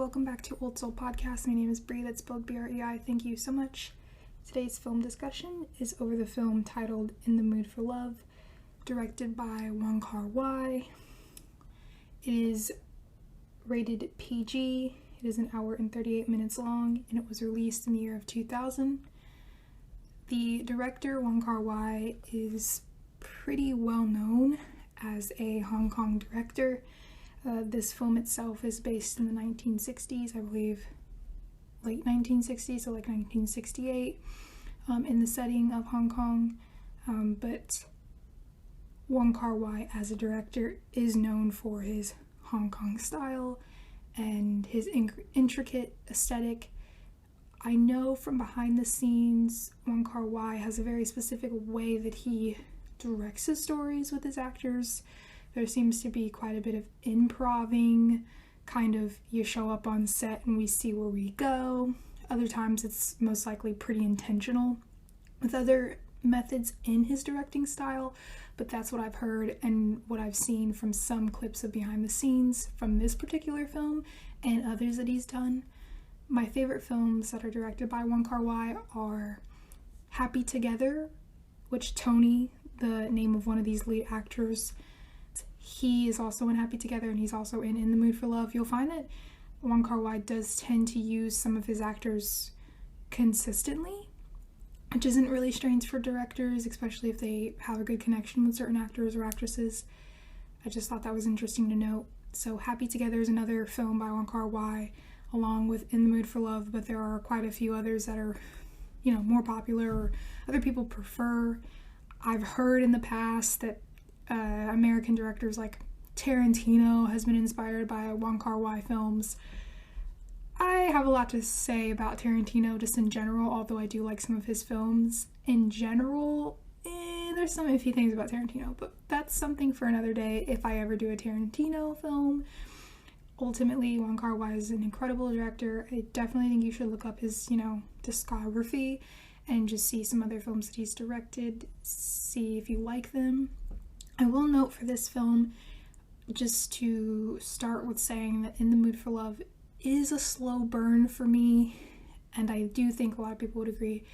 welcome back to OldSoulPodcast. My name is Bree, that's spelled B-R-E-I. Thank you so much. Today's film discussion is over the film titled In the Mood for Love, directed by Wong Kar Wai. It is rated PG. It is an hour and 38 minutes long, and it was released in the year of 2000. The director, Wong Kar Wai, is pretty well known as a Hong Kong director. This film itself is based in the 1960s, I believe late 1960s, so like 1968, in the setting of Hong Kong. But Wong Kar Wai as a director is known for his Hong Kong style and his intricate aesthetic. I know from behind the scenes, Wong Kar Wai has a very specific way that he directs his stories with his actors. There seems to be quite a bit of improving, kind of you show up on set and we see where we go. Other times it's most likely pretty intentional with other methods in his directing style, but that's what I've heard and what I've seen from some clips of behind the scenes from this particular film and others that he's done. My favorite films that are directed by Wong Kar Wai are Happy Together, which Tony, the name of one of these lead actors, he is also in Happy Together, and he's also in the Mood for Love. You'll find that Wong Kar Wai does tend to use some of his actors consistently, which isn't really strange for directors, especially if they have a good connection with certain actors or actresses. I just thought that was interesting to note. So Happy Together is another film by Wong Kar Wai, along with In the Mood for Love, but there are quite a few others that are, more popular or other people prefer. I've heard in the past that American directors like Tarantino has been inspired by Wong Kar Wai films. I have a lot to say about Tarantino just in general, although I do like some of his films. In general, there's some iffy things about Tarantino, but that's something for another day if I ever do a Tarantino film. Ultimately, Wong Kar Wai is an incredible director. I definitely think you should look up his, discography and just see some other films that he's directed, see if you like them. I will note for this film, just to start with saying that In the Mood for Love is a slow burn for me, and I do think a lot of people would agree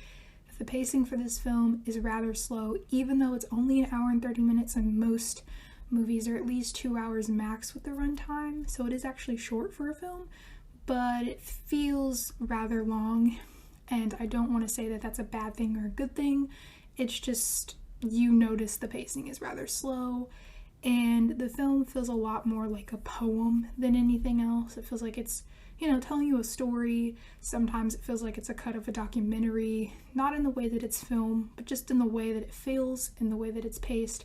that the pacing for this film is rather slow, even though it's only an hour and 30 minutes, and most movies are at least 2 hours max with the runtime, so it is actually short for a film, but it feels rather long, and I don't want to say that that's a bad thing or a good thing. It's just you notice the pacing is rather slow, and the film feels a lot more like a poem than anything else. It feels like it's, telling you a story. Sometimes it feels like it's a cut of a documentary, not in the way that it's filmed, but just in the way that it feels, in the way that it's paced.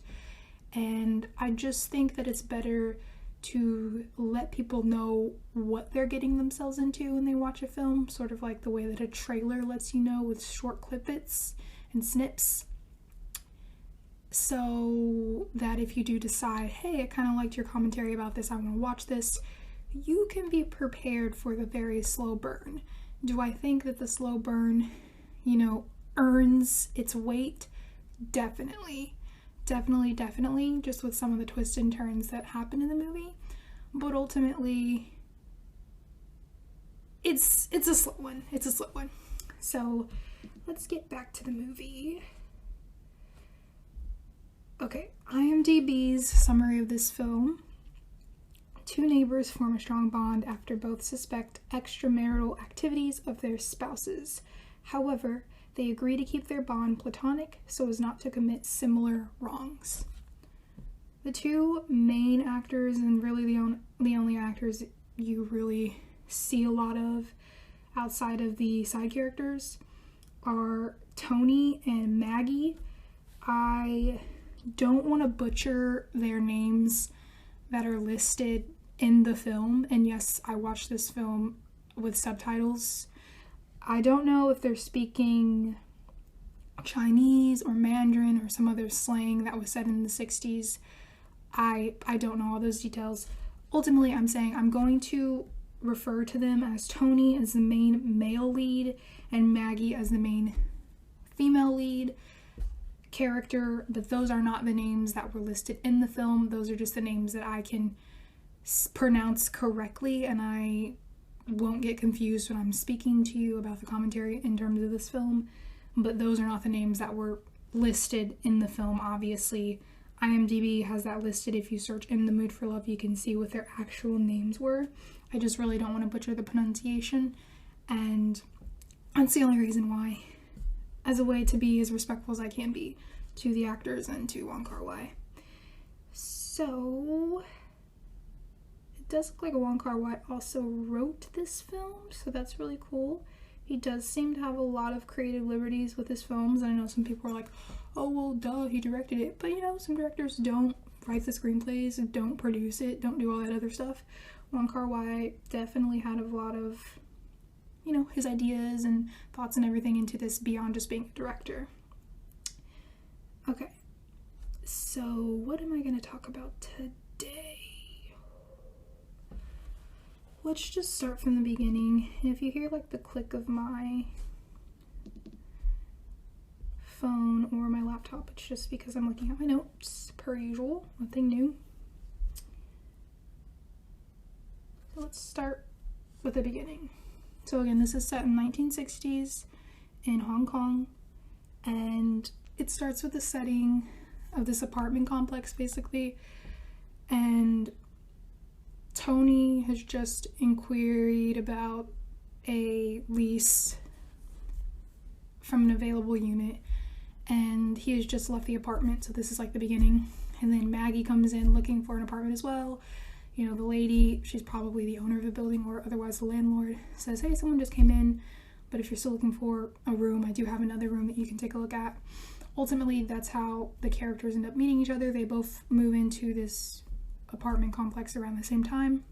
And I just think that it's better to let people know what they're getting themselves into when they watch a film, sort of like the way that a trailer lets you know with short clippets and snips. So that if you do decide, hey, I kind of liked your commentary about this, I want to watch this, you can be prepared for the very slow burn. Do I think that the slow burn, earns its weight? Definitely, just with some of the twists and turns that happen in the movie. But ultimately, it's a slow one. So let's get back to the movie. Okay, IMDb's summary of this film. Two neighbors form a strong bond after both suspect extramarital activities of their spouses. However, they agree to keep their bond platonic so as not to commit similar wrongs. The two main actors, and really the only actors you really see a lot of outside of the side characters, are Tony and Maggie. I don't want to butcher their names that are listed in the film, and yes, I watched this film with subtitles. I don't know if they're speaking Chinese or Mandarin or some other slang that was said in the 60s. I don't know all those details. Ultimately, I'm saying I'm going to refer to them as Tony as the main male lead and Maggie as the main female lead character, but those are not the names that were listed in the film. Those are just the names that I can pronounce correctly, and I won't get confused when I'm speaking to you about the commentary in terms of this film, but those are not the names that were listed in the film, obviously. IMDb has that listed. If you search In the Mood for Love, you can see what their actual names were. I just really don't want to butcher the pronunciation, and that's the only reason why, as a way to be as respectful as I can be to the actors and to Wong Kar Wai. So, it does look like Wong Kar Wai also wrote this film, so that's really cool. He does seem to have a lot of creative liberties with his films, and I know some people are like, oh, well, duh, he directed it. But, some directors don't write the screenplays, don't produce it, don't do all that other stuff. Wong Kar Wai definitely had a lot of, his ideas and thoughts and everything into this beyond just being a director. Okay, so what am I going to talk about today? Let's just start from the beginning. And if you hear like the click of my phone or my laptop, it's just because I'm looking at my notes, per usual, nothing new. So let's start with the beginning. So again, this is set in 1960s in Hong Kong, and it starts with the setting of this apartment complex, basically, and Tony has just inquired about a lease from an available unit, and he has just left the apartment, so this is like the beginning. And then Maggie comes in looking for an apartment as well. The lady, she's probably the owner of the building or otherwise the landlord, says, hey, someone just came in, but if you're still looking for a room, I do have another room that you can take a look at. Ultimately, that's how the characters end up meeting each other. They both move into this apartment complex around the same time.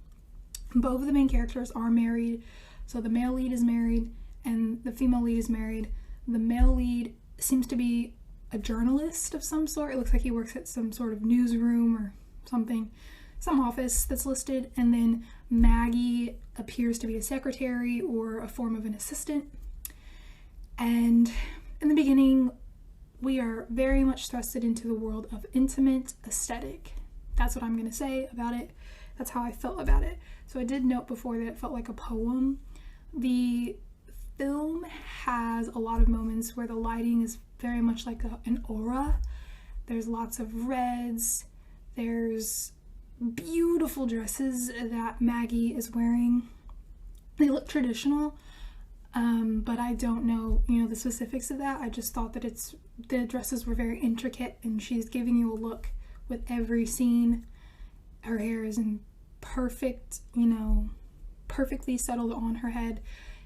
Both of the main characters are married, so the male lead is married and the female lead is married. The male lead seems to be a journalist of some sort. It looks like he works at some sort of newsroom or something, some office that's listed, and then Maggie appears to be a secretary or a form of an assistant. And in the beginning, we are very much thrusted into the world of intimate aesthetic. That's what I'm going to say about it. That's how I felt about it. So I did note before that it felt like a poem. The film has a lot of moments where the lighting is very much like an aura. There's lots of reds. There's beautiful dresses that Maggie is wearing. They look traditional, but I don't know, the specifics of that. I just thought that the dresses were very intricate, and she's giving you a look with every scene. Her hair is in perfect, perfectly settled on her head.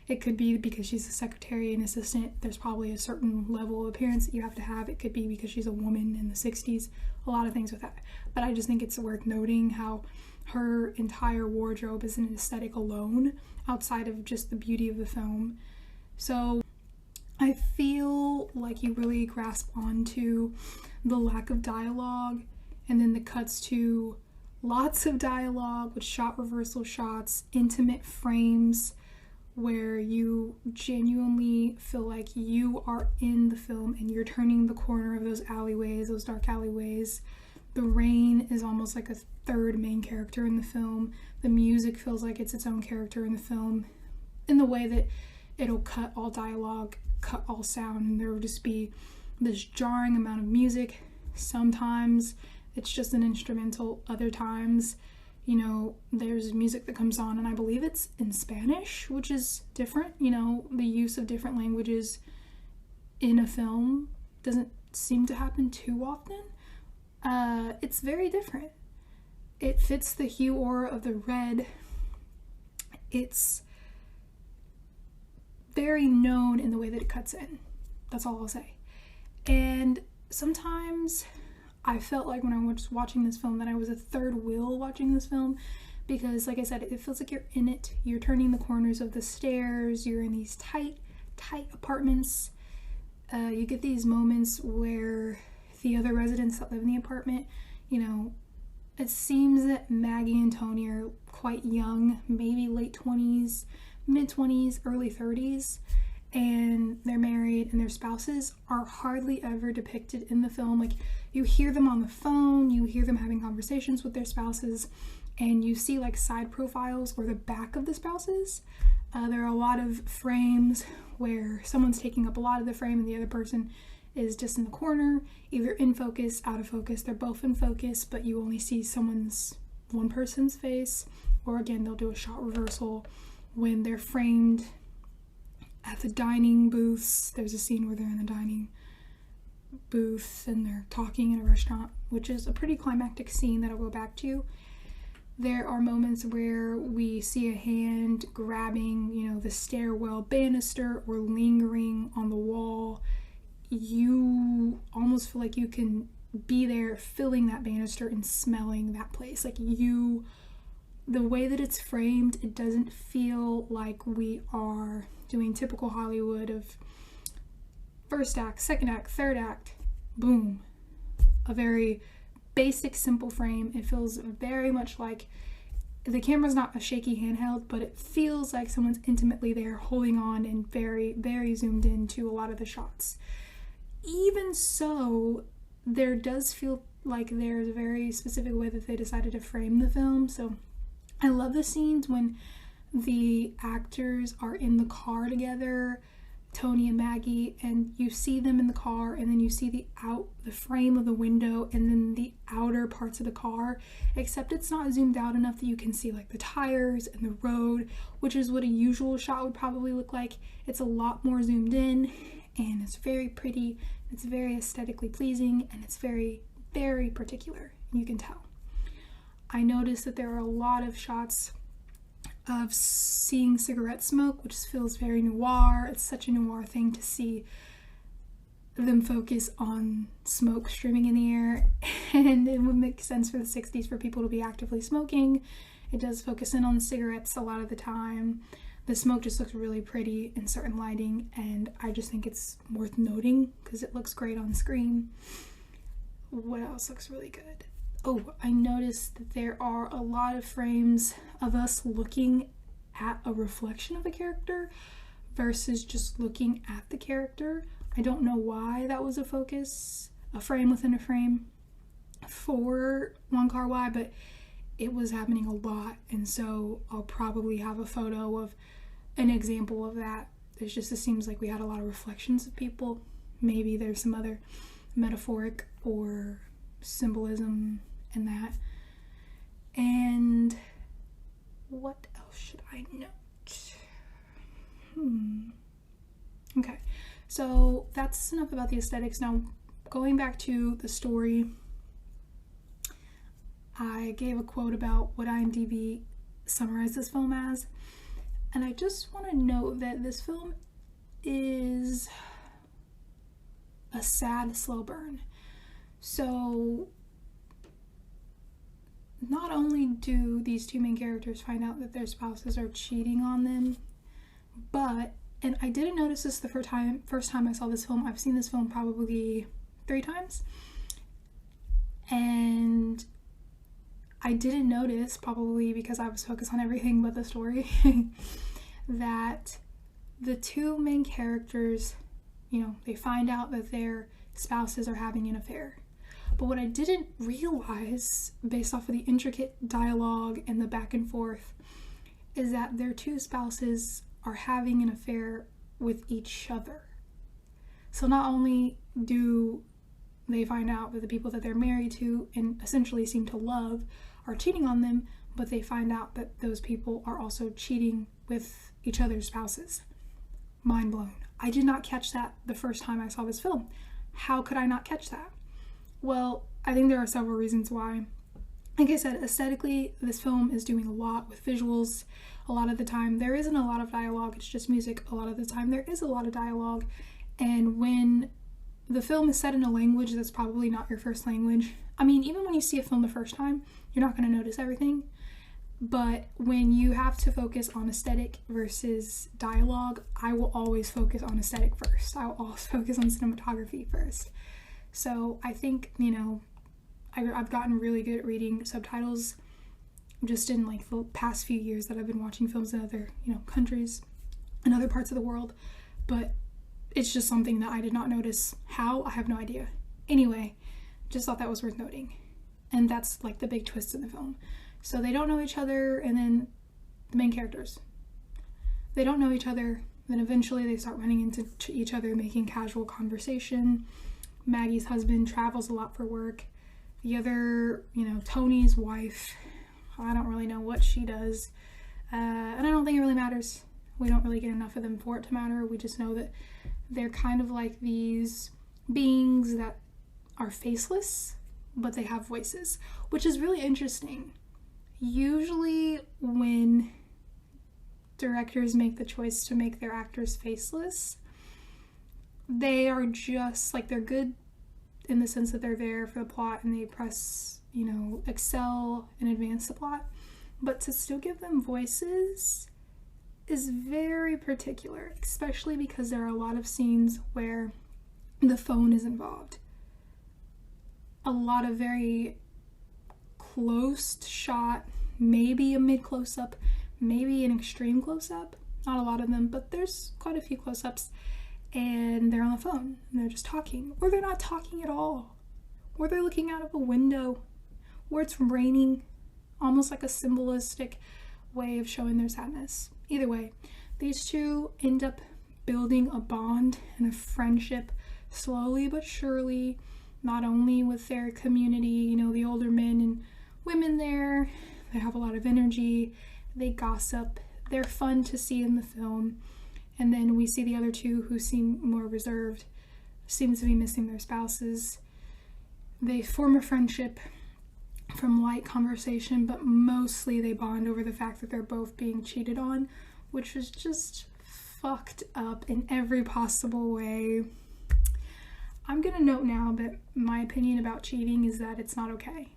It could be because she's a secretary and assistant. There's probably a certain level of appearance that you have to have. It could be because she's a woman in the 60s. A lot of things with that. But I just think it's worth noting how her entire wardrobe is an aesthetic alone, outside of just the beauty of the film. So I feel like you really grasp onto the lack of dialogue, and then the cuts to lots of dialogue with shot reversal shots, intimate frames, where you genuinely feel like you are in the film and you're turning the corner of those alleyways, those dark alleyways. The rain is almost like a third main character in the film. The music feels like it's its own character in the film, in the way that it'll cut all dialogue, cut all sound, and there will just be this jarring amount of music. Sometimes it's just an instrumental, other times there's music that comes on, and I believe it's in Spanish, which is different. The use of different languages in a film doesn't seem to happen too often. It's very different. It fits the hue aura of the red. It's very known in the way that it cuts in. That's all I'll say. And sometimes I felt like when I was watching this film that I was a third wheel watching this film, because like I said, it feels like you're in it. You're turning the corners of the stairs. You're in these tight apartments. You get these moments where the other residents that live in the apartment, it seems that Maggie and Tony are quite young, maybe late 20s, mid 20s, early 30s, and they're married and their spouses are hardly ever depicted in the film. Like, you hear them on the phone, you hear them having conversations with their spouses, and you see like side profiles or the back of the spouses. There are a lot of frames where someone's taking up a lot of the frame and the other person is just in the corner, either in focus, out of focus. They're both in focus, but you only see one person's face. Or again, they'll do a shot reversal when they're framed at the dining booths. There's a scene where they're in the dining booth and they're talking in a restaurant, which is a pretty climactic scene that I'll go back to. There are moments where we see a hand grabbing, the stairwell banister or lingering on the wall. You almost feel like you can be there feeling that banister and smelling that place. Like, the way that it's framed, it doesn't feel like we are doing typical Hollywood of first act, second act, third act, boom. A very basic, simple frame. It feels very much like the camera's not a shaky handheld, but it feels like someone's intimately there holding on and very, very zoomed into a lot of the shots. Even so, there does feel like there's a very specific way that they decided to frame the film. So I love the scenes when the actors are in the car together, Tony and Maggie, and you see them in the car, and then you see the frame of the window and then the outer parts of the car, except it's not zoomed out enough that you can see like the tires and the road, which is what a usual shot would probably look like. It's a lot more zoomed in, and it's very pretty, it's very aesthetically pleasing, and it's very, very particular. You can tell. I noticed that there are a lot of shots of seeing cigarette smoke, which feels very noir. It's such a noir thing to see them focus on smoke streaming in the air, and it would make sense for the 60s for people to be actively smoking. It does focus in on the cigarettes a lot of the time. The smoke just looks really pretty in certain lighting, and I just think it's worth noting because it looks great on screen. What else looks really good? Oh, I noticed that there are a lot of frames of us looking at a reflection of a character versus just looking at the character. I don't know why that was a focus, a frame within a frame for Wong Kar Wai, but it was happening a lot, and so I'll probably have a photo of an example of that. It seems like we had a lot of reflections of people. Maybe there's some other metaphoric or symbolism in that. And what else should I note? Okay, so that's enough about the aesthetics. Now, going back to the story, I gave a quote about what IMDb summarized this film as, and I just want to note that this film is a sad, slow burn. So not only do these two main characters find out that their spouses are cheating on them, but, and I didn't notice this the first time I saw this film. I've seen this film probably 3 times, and I didn't notice, probably because I was focused on everything but the story, that the two main characters, they find out that their spouses are having an affair. But what I didn't realize, based off of the intricate dialogue and the back and forth, is that their two spouses are having an affair with each other. So not only do they find out that the people that they're married to and essentially seem to love are cheating on them, but they find out that those people are also cheating with each other's spouses. Mind blown. I did not catch that the first time I saw this film. How could I not catch that? Well, I think there are several reasons why. Like I said, aesthetically, this film is doing a lot with visuals. A lot of the time, there isn't a lot of dialogue, it's just music. A lot of the time, there is a lot of dialogue. And when the film is set in a language that's probably not your first language, I mean, even when you see a film the first time, you're not going to notice everything. But when you have to focus on aesthetic versus dialogue, I will always focus on aesthetic first. I will always focus on cinematography first. So I think, I've gotten really good at reading subtitles just in the past few years that I've been watching films in other, countries and other parts of the world. but it's just something that I did not notice. How? I have no idea. Anyway, just thought that was worth noting. And that's like the big twist in the film. So they don't know each other, and then the main characters, they don't know each other, then eventually they start running into each other, making casual conversation. Maggie's husband travels a lot for work. The other, Tony's wife, I don't really know what she does, and I don't think it really matters. We don't really get enough of them for it to matter. We just know that they're kind of like these beings that are faceless, but they have voices, which is really interesting. Usually when directors make the choice to make their actors faceless, they are just like, they're good in the sense that they're there for the plot and they press, excel and advance the plot. But to still give them voices is very particular, especially because there are a lot of scenes where the phone is involved. A lot of very close shot, maybe a mid close-up, maybe an extreme close-up. Not a lot of them, but there's quite a few close-ups. And they're on the phone, and they're just talking. Or they're not talking at all. Or they're looking out of a window. Or it's raining. Almost like a symbolistic way of showing their sadness. Either way, these two end up building a bond and a friendship slowly but surely, not only with their community, the older men and women there. They have a lot of energy. They gossip. They're fun to see in the film. And then we see the other two who seem more reserved, seem to be missing their spouses. They form a friendship from light conversation, but mostly they bond over the fact that they're both being cheated on, which was just fucked up in every possible way. I'm gonna note now that my opinion about cheating is that it's not okay.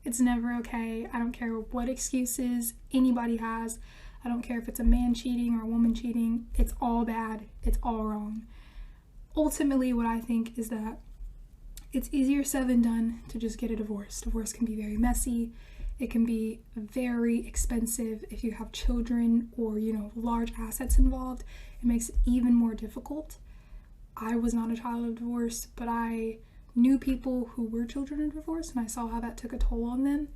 It's never okay. I don't care what excuses anybody has. I don't care if it's a man cheating or a woman cheating. It's all bad. It's all wrong. Ultimately, what I think is that it's easier said than done to just get a divorce. Divorce can be very messy. It can be very expensive if you have children or, large assets involved. It makes it even more difficult. I was not a child of divorce, but I knew people who were children of divorce, and I saw how that took a toll on them.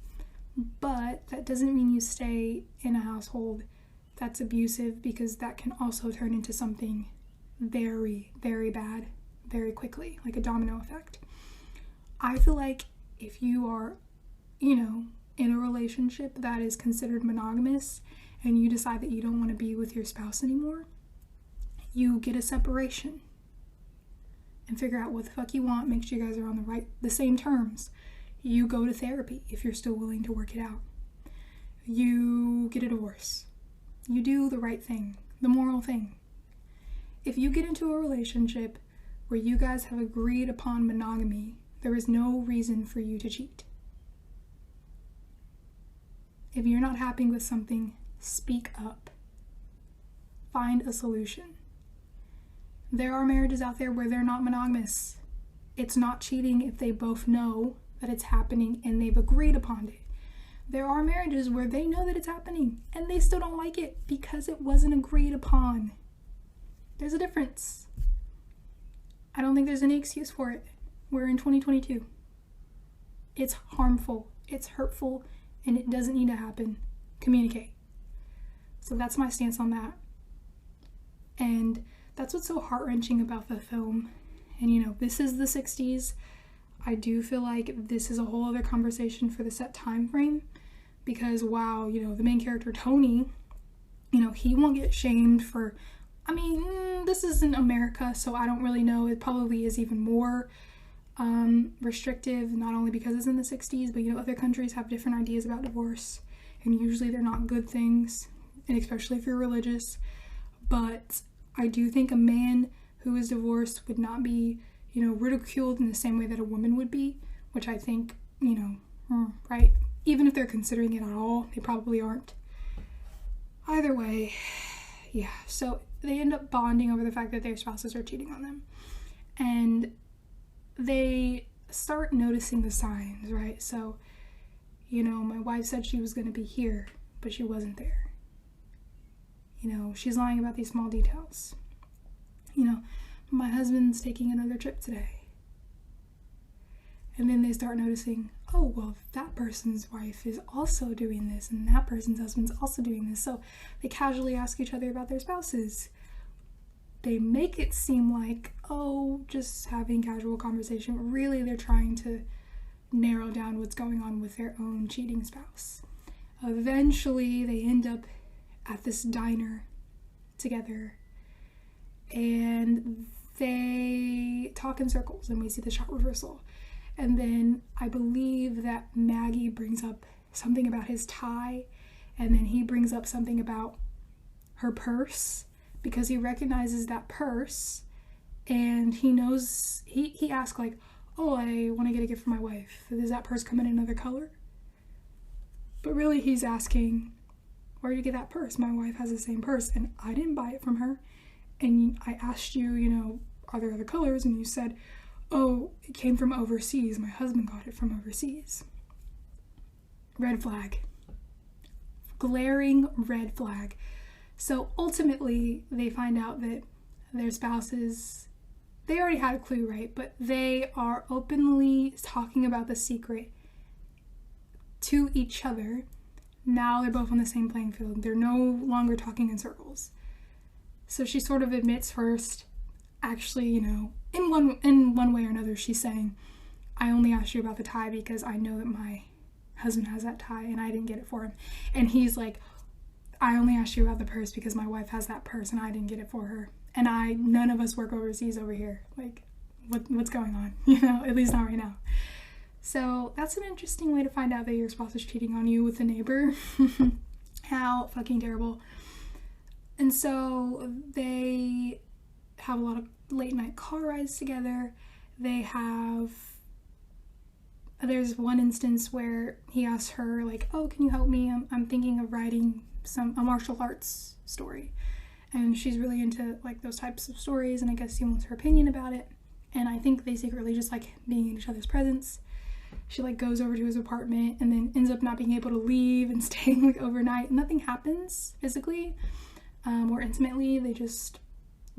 But that doesn't mean you stay in a household that's abusive, because that can also turn into something very, very bad very quickly, like a domino effect. I feel like if you are, in a relationship that is considered monogamous and you decide that you don't want to be with your spouse anymore, you get a separation and figure out what the fuck you want, make sure you guys are on the same terms. You go to therapy if you're still willing to work it out. You get a divorce. You do the right thing, the moral thing. If you get into a relationship where you guys have agreed upon monogamy, there is no reason for you to cheat. If you're not happy with something, speak up. Find a solution. There are marriages out there where they're not monogamous. It's not cheating if they both know that it's happening and they've agreed upon it. There are marriages where they know that it's happening and they still don't like it because it wasn't agreed upon. There's a difference. I don't think there's any excuse for it. We're in 2022. It's harmful, it's hurtful, and it doesn't need to happen. Communicate. So that's my stance on that. And that's what's so heart-wrenching about the film. And this is the 60s. I do feel like this is a whole other conversation for the set time frame, because wow, the main character Tony, he won't get shamed for, this isn't America, so I don't really know. It probably is even more restrictive, not only because it's in the 60s, but other countries have different ideas about divorce, and usually they're not good things, and especially if you're religious. But I do think a man who is divorced would not be, ridiculed in the same way that a woman would be, which I think, right? Even if they're considering it at all, they probably aren't. Either way, yeah, so they end up bonding over the fact that their spouses are cheating on them. And they start noticing the signs, right? So, my wife said she was going to be here, but she wasn't there. She's lying about these small details. my husband's taking another trip today. And then they start noticing, oh, well, that person's wife is also doing this, and that person's husband's also doing this. So they casually ask each other about their spouses. They make it seem like, oh, just having casual conversation, but really they're trying to narrow down what's going on with their own cheating spouse. Eventually, they end up at this diner together, and they talk in circles, and we see the shot reversal. And then I believe that Maggie brings up something about his tie, and then he brings up something about her purse, because he recognizes that purse, and he knows, he asks like, oh, I want to get a gift for my wife. Does that purse come in another color? But really he's asking, where'd you get that purse? My wife has the same purse, and I didn't buy it from her. And I asked you, are there other colors? And you said, oh, it came from overseas. My husband got it from overseas. Red flag. Glaring red flag. So ultimately, they find out that their spouses, they already had a clue, right? But they are openly talking about the secret to each other. Now they're both on the same playing field. They're no longer talking in circles. So she sort of admits first, actually, in one way or another, she's saying, I only asked you about the tie because I know that my husband has that tie and I didn't get it for him. And he's like, I only asked you about the purse because my wife has that purse and I didn't get it for her. And none of us work overseas over here. Like, what's going on? At least not right now. So that's an interesting way to find out that your spouse is cheating on you with a neighbor. How fucking terrible. And so they have a lot of late night car rides together. There's one instance where he asks her, like, oh, can you help me? I'm thinking of writing a martial arts story. And she's really into, like, those types of stories, and I guess he wants her opinion about it. And I think they secretly just like being in each other's presence. She, like, goes over to his apartment and then ends up not being able to leave and staying, like, overnight. Nothing happens physically or intimately. They just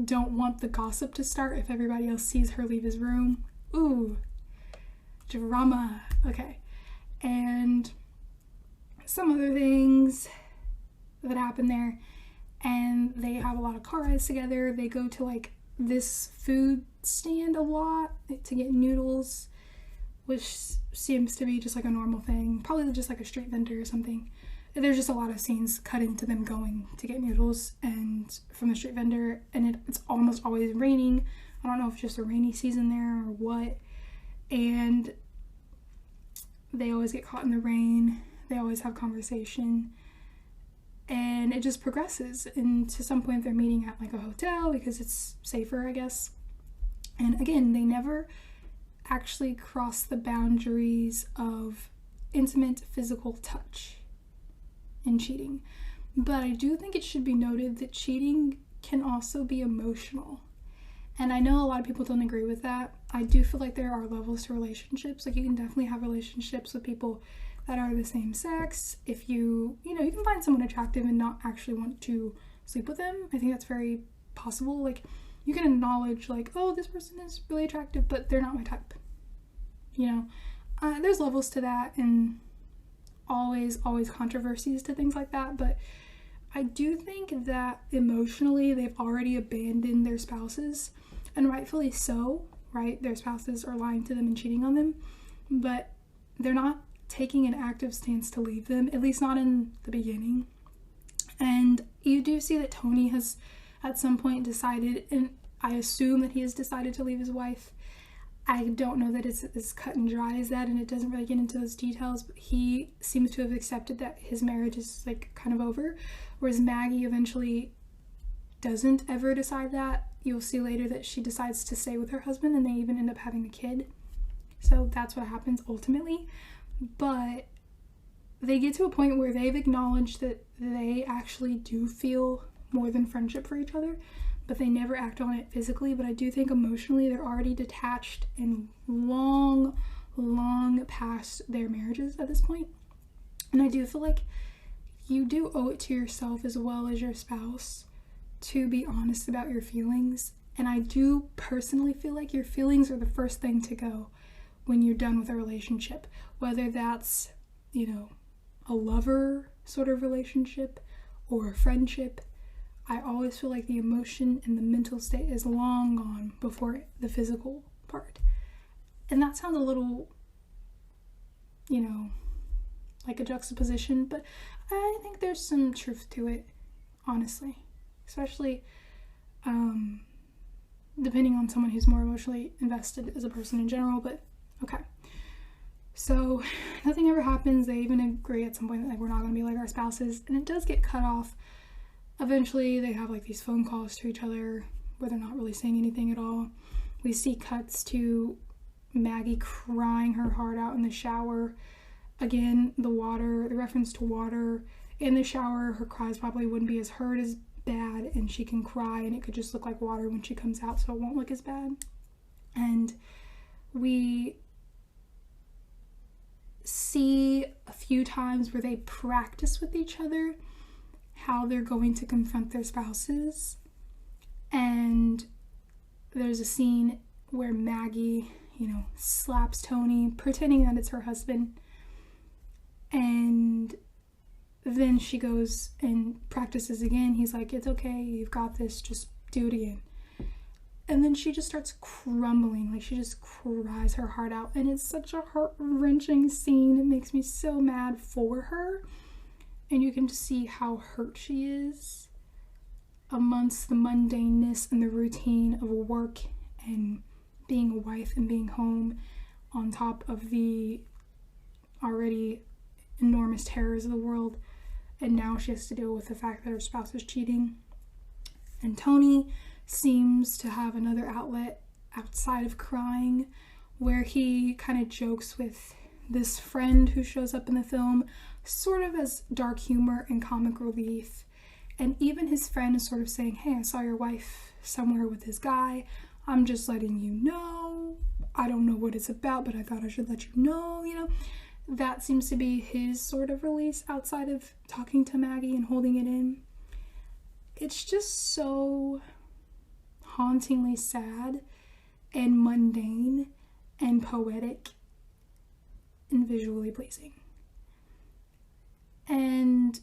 don't want the gossip to start if everybody else sees her leave his room. Ooh, drama. Okay. And some other things that happen there, and they have a lot of car rides together. They go to, like, this food stand a lot to get noodles, which seems to be just like a normal thing, probably just like a street vendor or something. There's just a lot of scenes cut into them going to get noodles and from the street vendor, and it's almost always raining. I don't know if it's just a rainy season there or what. And they always get caught in the rain. They always have conversation. And it just progresses. And to some point they're meeting at, like, a hotel because it's safer, I guess. And again, they never actually cross the boundaries of intimate physical touch in cheating. But I do think it should be noted that cheating can also be emotional. And I know a lot of people don't agree with that. I do feel like there are levels to relationships. Like, you can definitely have relationships with people that are the same sex. If you can find someone attractive and not actually want to sleep with them. I think that's very possible. Like, you can acknowledge, like, oh, this person is really attractive, but they're not my type. There's levels to that, and always controversies to things like that. But I do think that emotionally they've already abandoned their spouses, and rightfully so, right? Their spouses are lying to them and cheating on them, but they're not taking an active stance to leave them, at least not in the beginning. And you do see that Tony has at some point decided, and I assume that he has decided to leave his wife. I don't know that it's as cut and dry as that, and it doesn't really get into those details, but he seems to have accepted that his marriage is, like, kind of over, whereas Maggie eventually doesn't ever decide that. You'll see later that she decides to stay with her husband, and they even end up having a kid. So that's what happens ultimately. But they get to a point where they've acknowledged that they actually do feel more than friendship for each other, but they never act on it physically. But I do think emotionally they're already detached and long past their marriages at this point. And I do feel like you do owe it to yourself as well as your spouse to be honest about your feelings And I do personally feel like your feelings are the first thing to go when you're done with a relationship, whether that's, a lover sort of relationship or a friendship. I always feel like the emotion and the mental state is long gone before the physical part. And that sounds a little, like a juxtaposition, but I think there's some truth to it, honestly. Especially depending on someone who's more emotionally invested as a person in general, but okay. So nothing ever happens. They even agree at some point that like we're not going to be like our spouses, and it does get cut off. Eventually they have like these phone calls to each other where they're not really saying anything at all. We see cuts to Maggie crying her heart out in the shower. Again, the reference to water in the shower, her cries probably wouldn't be as hurt as bad, and she can cry and it could just look like water when she comes out, so it won't look as bad. And we see a few times where they practice with each other how they're going to confront their spouses. And there's a scene where Maggie, slaps Tony, pretending that it's her husband. And then she goes and practices again. He's like, it's okay, you've got this, just do it again. And then she just starts crumbling, like she just cries her heart out. And it's such a heart-wrenching scene. It makes me so mad for her. And you can just see how hurt she is amongst the mundaneness and the routine of work and being a wife and being home, on top of the already enormous terrors of the world. And now she has to deal with the fact that her spouse is cheating. And Tony seems to have another outlet outside of crying, where he kind of jokes with this friend who shows up in the film, sort of as dark humor and comic relief. And even his friend is sort of saying, hey, I saw your wife somewhere with this guy. I'm just letting you know. I don't know what it's about, but I thought I should let you know, That seems to be his sort of release outside of talking to Maggie and holding it in. It's just so hauntingly sad and mundane and poetic and visually pleasing. And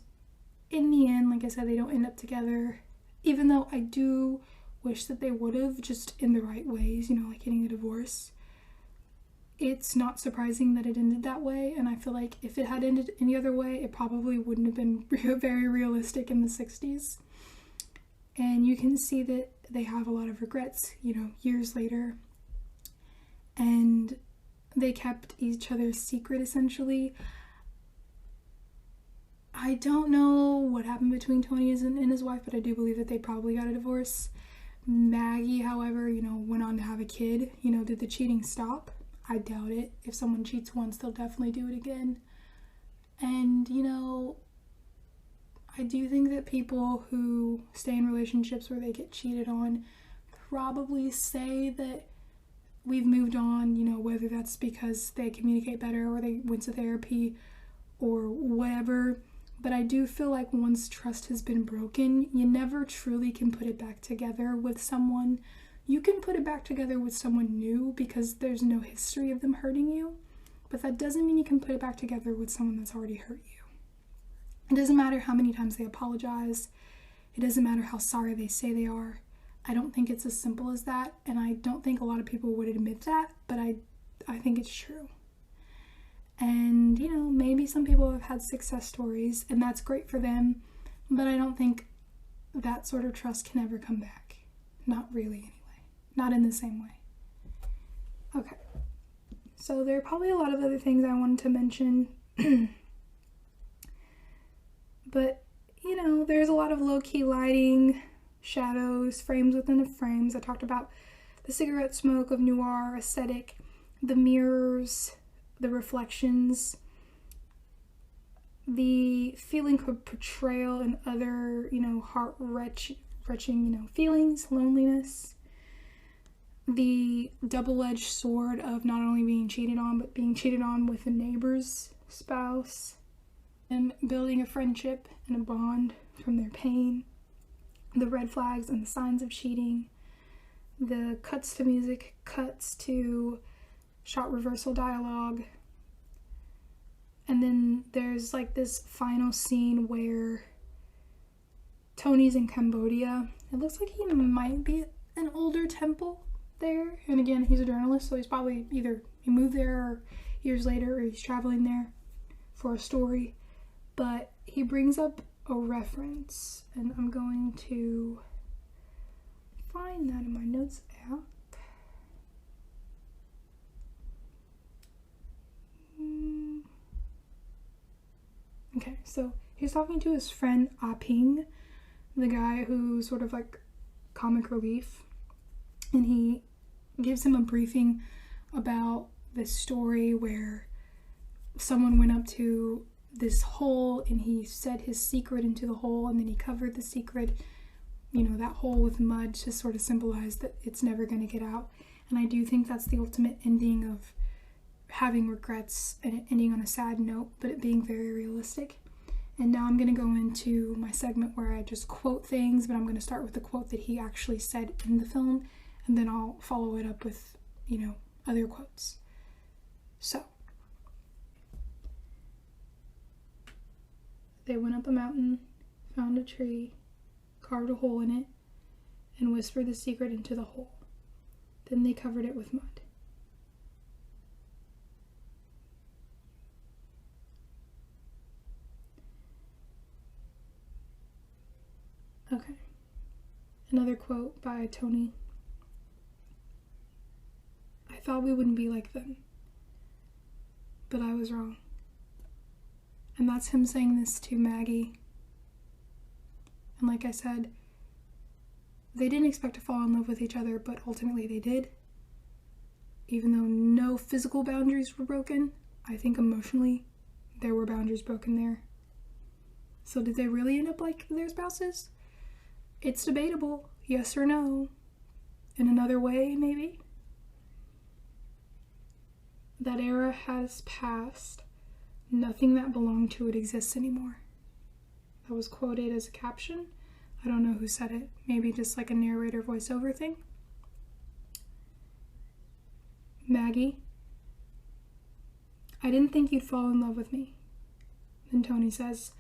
in the end, like I said, they don't end up together, even though I do wish that they would have, just in the right ways, like getting a divorce. It's not surprising that it ended that way, and I feel like if it had ended any other way, it probably wouldn't have been very realistic in the 60s. And you can see that they have a lot of regrets, years later. And they kept each other's secret, essentially. I don't know what happened between Tony and his wife, but I do believe that they probably got a divorce. Maggie, however, went on to have a kid. Did the cheating stop? I doubt it. If someone cheats once, they'll definitely do it again. And, I do think that people who stay in relationships where they get cheated on probably say that we've moved on, whether that's because they communicate better or they went to therapy or whatever. But I do feel like once trust has been broken, you never truly can put it back together with someone. You can put it back together with someone new because there's no history of them hurting you, but that doesn't mean you can put it back together with someone that's already hurt you. It doesn't matter how many times they apologize. It doesn't matter how sorry they say they are. I don't think it's as simple as that, and I don't think a lot of people would admit that, but I think it's true. And, maybe some people have had success stories, and that's great for them, but I don't think that sort of trust can ever come back. Not really, anyway. Not in the same way. Okay. So there are probably a lot of other things I wanted to mention. But, there's a lot of low-key lighting, shadows, frames within the frames. I talked about the cigarette smoke of noir aesthetic, the mirrors, the reflections, the feeling of betrayal and other, heart-wrenching, feelings, loneliness, the double-edged sword of not only being cheated on, but being cheated on with a neighbor's spouse, and building a friendship and a bond from their pain, the red flags and the signs of cheating, the cuts to music, cuts to shot reversal dialogue. And then there's like this final scene where Tony's in Cambodia. It looks like he might be at an older temple there. And again, he's a journalist, so he's probably either he moved there or years later, or he's traveling there for a story. But he brings up a reference, and I'm going to find that in my notes app. Okay, so he's talking to his friend Ping, the guy who's sort of like comic relief, and he gives him a briefing about this story where someone went up to this hole and he said his secret into the hole, and then he covered the secret, you know, that hole with mud to sort of symbolize that it's never going to get out. And I do think that's the ultimate ending of having regrets and it ending on a sad note, but it being very realistic. And now I'm going to go into my segment where I just quote things, but I'm going to start with the quote that he actually said in the film, and then I'll follow it up with, you know, other quotes. So, they went up a mountain, found a tree, carved a hole in it, and whispered the secret into the hole. Then they covered it with mud. Okay. Another quote by Tony. I thought we wouldn't be like them, but I was wrong. And that's him saying this to Maggie. And like I said, they didn't expect to fall in love with each other, but ultimately they did. Even though no physical boundaries were broken, I think emotionally there were boundaries broken there. So did they really end up like their spouses? It's debatable, yes or no. In another way, maybe. That era has passed. Nothing that belonged to it exists anymore. That was quoted as a caption. I don't know who said it. Maybe just like a narrator voiceover thing. Maggie. I didn't think you'd fall in love with me. Then Tony says,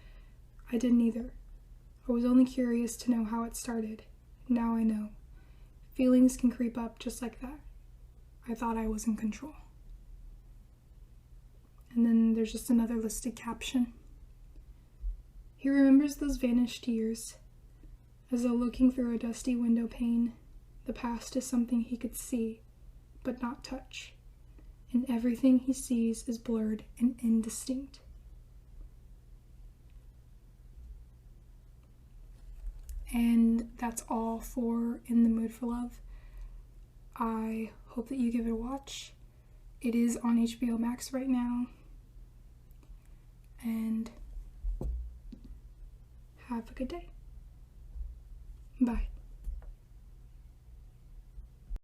I didn't either. I was only curious to know how it started. Now I know. Feelings can creep up just like that. I thought I was in control. And then there's just another listed caption. He remembers those vanished years, as though looking through a dusty window pane. The past is something he could see, but not touch. And everything he sees is blurred and indistinct. And that's all for In the Mood for Love. I hope that you give it a watch. It is on HBO Max right now. And have a good day. Bye.